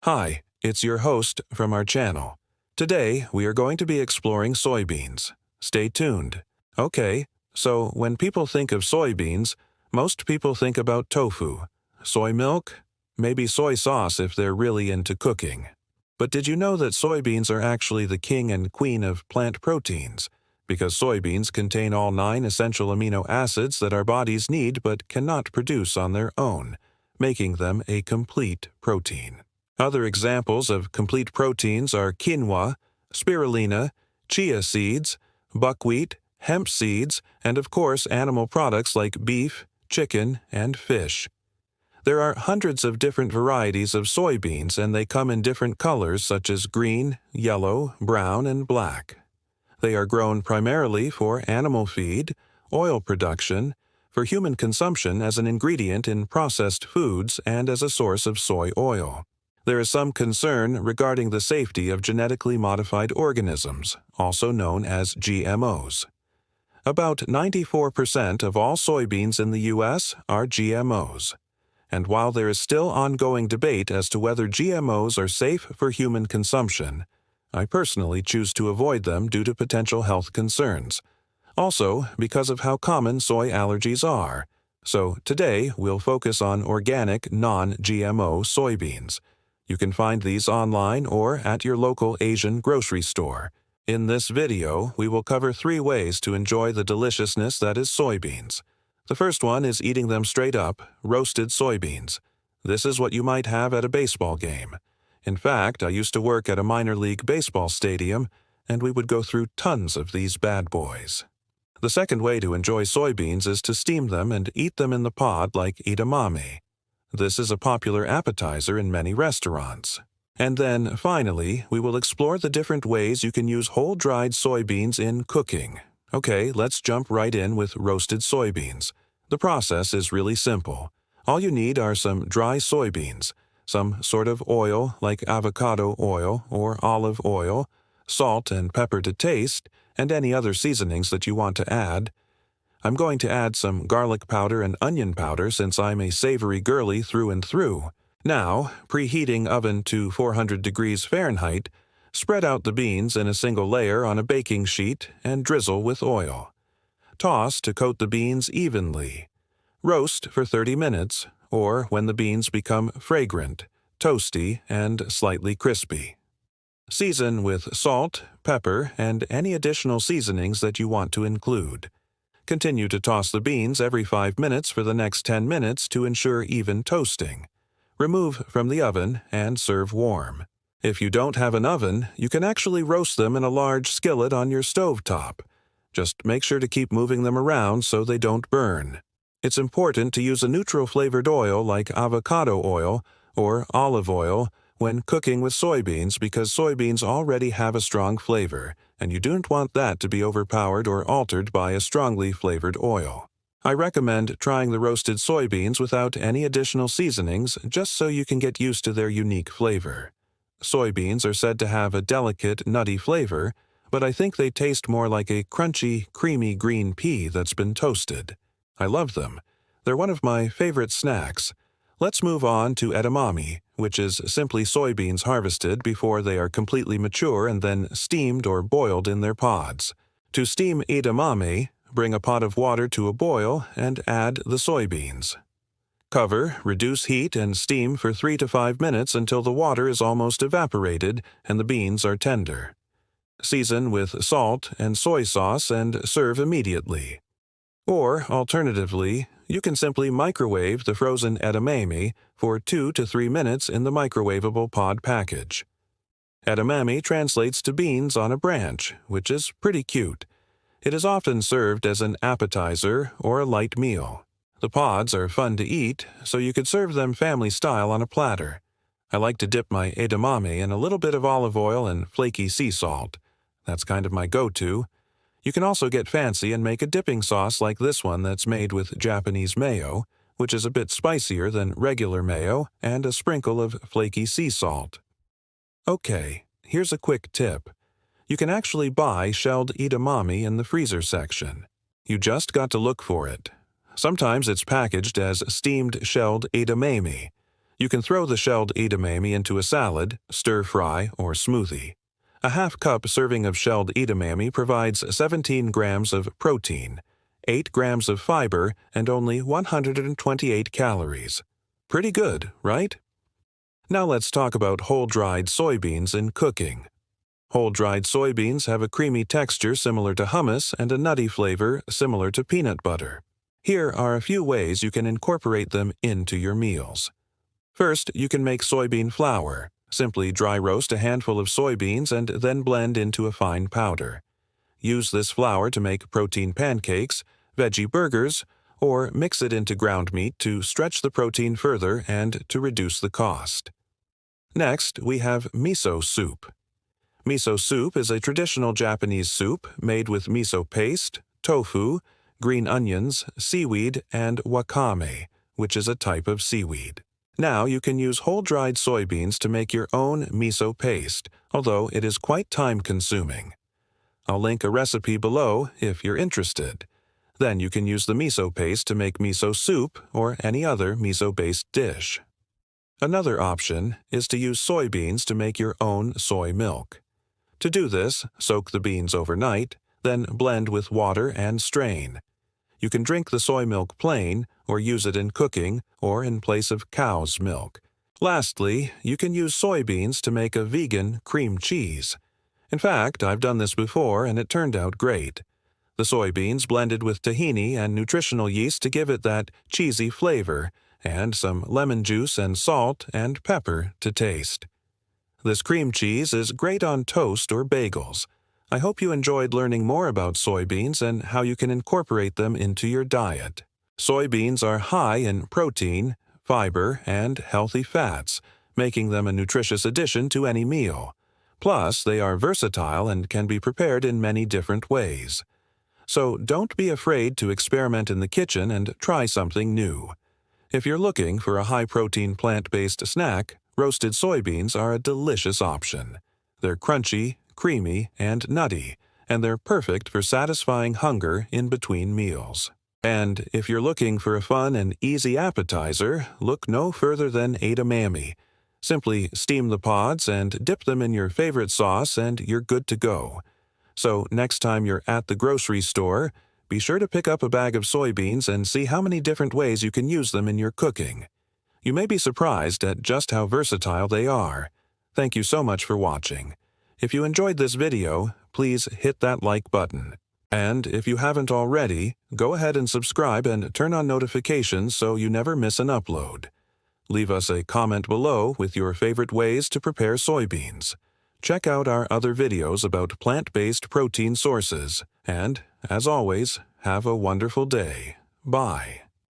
Hi, it's your host from our channel. Today, we are going to be exploring soybeans. Stay tuned. Okay, so when people think of soybeans, most people think about tofu, soy milk, maybe soy sauce if they're really into cooking. But did you know that soybeans are actually the king and queen of plant proteins? Because soybeans contain all 9 essential amino acids that our bodies need but cannot produce on their own, making them a complete protein. Other examples of complete proteins are quinoa, spirulina, chia seeds, buckwheat, hemp seeds, and of course animal products like beef, chicken, and fish. There are hundreds of different varieties of soybeans, and they come in different colors such as green, yellow, brown, and black. They are grown primarily for animal feed, oil production, for human consumption as an ingredient in processed foods, and as a source of soy oil. There is some concern regarding the safety of genetically modified organisms, also known as GMOs. About 94% of all soybeans in the U.S. are GMOs. And while there is still ongoing debate as to whether GMOs are safe for human consumption, I personally choose to avoid them due to potential health concerns. Also, because of how common soy allergies are. So today, we'll focus on organic, non-GMO soybeans. You can find these online or at your local Asian grocery store. In this video, we will cover 3 ways to enjoy the deliciousness that is soybeans. The first one is eating them straight up, roasted soybeans. This is what you might have at a baseball game. In fact, I used to work at a minor league baseball stadium, and we would go through tons of these bad boys. The second way to enjoy soybeans is to steam them and eat them in the pod like edamame. This is a popular appetizer in many restaurants. And then, finally, we will explore the different ways you can use whole dried soybeans in cooking. Okay, let's jump right in with roasted soybeans. The process is really simple. All you need are some dry soybeans, some sort of oil like avocado oil or olive oil, salt and pepper to taste, and any other seasonings that you want to add. I'm going to add some garlic powder and onion powder since I'm a savory girly through and through. Now, preheating oven to 400 degrees Fahrenheit, spread out the beans in a single layer on a baking sheet and drizzle with oil. Toss to coat the beans evenly. Roast for 30 minutes, or when the beans become fragrant, toasty, and slightly crispy. Season with salt, pepper, and any additional seasonings that you want to include. Continue to toss the beans every 5 minutes for the next 10 minutes to ensure even toasting. Remove from the oven and serve warm. If you don't have an oven, you can actually roast them in a large skillet on your stove top. Just make sure to keep moving them around so they don't burn. It's important to use a neutral-flavored oil like avocado oil or olive oil when cooking with soybeans because soybeans already have a strong flavor, and you don't want that to be overpowered or altered by a strongly flavored oil. I recommend trying the roasted soybeans without any additional seasonings just so you can get used to their unique flavor. Soybeans are said to have a delicate, nutty flavor, but I think they taste more like a crunchy, creamy green pea that's been toasted. I love them. They're one of my favorite snacks. Let's move on to edamame, which is simply soybeans harvested before they are completely mature and then steamed or boiled in their pods. To steam edamame, bring a pot of water to a boil and add the soybeans. Cover, reduce heat, and steam for 3 to 5 minutes until the water is almost evaporated and the beans are tender. Season with salt and soy sauce and serve immediately. Or, alternatively, you can simply microwave the frozen edamame for 2 to 3 minutes in the microwavable pod package. Edamame translates to beans on a branch, which is pretty cute. It is often served as an appetizer or a light meal. The pods are fun to eat, so you could serve them family-style on a platter. I like to dip my edamame in a little bit of olive oil and flaky sea salt. That's kind of my go-to. You can also get fancy and make a dipping sauce like this one that's made with Japanese mayo, which is a bit spicier than regular mayo, and a sprinkle of flaky sea salt. Okay, here's a quick tip. You can actually buy shelled edamame in the freezer section. You just got to look for it. Sometimes it's packaged as steamed shelled edamame. You can throw the shelled edamame into a salad, stir-fry, or smoothie. A half-cup serving of shelled edamame provides 17 grams of protein, 8 grams of fiber, and only 128 calories. Pretty good, right? Now let's talk about whole-dried soybeans in cooking. Whole-dried soybeans have a creamy texture similar to hummus and a nutty flavor similar to peanut butter. Here are a few ways you can incorporate them into your meals. First, you can make soybean flour. Simply dry roast a handful of soybeans and then blend into a fine powder. Use this flour to make protein pancakes, veggie burgers, or mix it into ground meat to stretch the protein further and to reduce the cost. Next, we have miso soup. Miso soup is a traditional Japanese soup made with miso paste, tofu, green onions, seaweed, and wakame, which is a type of seaweed. Now you can use whole-dried soybeans to make your own miso paste, although it is quite time-consuming. I'll link a recipe below if you're interested. Then you can use the miso paste to make miso soup or any other miso-based dish. Another option is to use soybeans to make your own soy milk. To do this, soak the beans overnight, then blend with water and strain. You can drink the soy milk plain, or use it in cooking, or in place of cow's milk. Lastly, you can use soybeans to make a vegan cream cheese. In fact, I've done this before and it turned out great. The soybeans blended with tahini and nutritional yeast to give it that cheesy flavor, and some lemon juice and salt and pepper to taste. This cream cheese is great on toast or bagels. I hope you enjoyed learning more about soybeans and how you can incorporate them into your diet. Soybeans are high in protein, fiber, and healthy fats, making them a nutritious addition to any meal. Plus, they are versatile and can be prepared in many different ways. So don't be afraid to experiment in the kitchen and try something new. If you're looking for a high-protein plant-based snack, roasted soybeans are a delicious option. They're crunchy, creamy, and nutty, and they're perfect for satisfying hunger in between meals. And if you're looking for a fun and easy appetizer, look no further than edamame. Simply steam the pods and dip them in your favorite sauce and you're good to go. So next time you're at the grocery store, be sure to pick up a bag of soybeans and see how many different ways you can use them in your cooking. You may be surprised at just how versatile they are. Thank you so much for watching. If you enjoyed this video, please hit that like button. And if you haven't already, go ahead and subscribe and turn on notifications so you never miss an upload. Leave us a comment below with your favorite ways to prepare soybeans. Check out our other videos about plant-based protein sources. And, as always, have a wonderful day. Bye.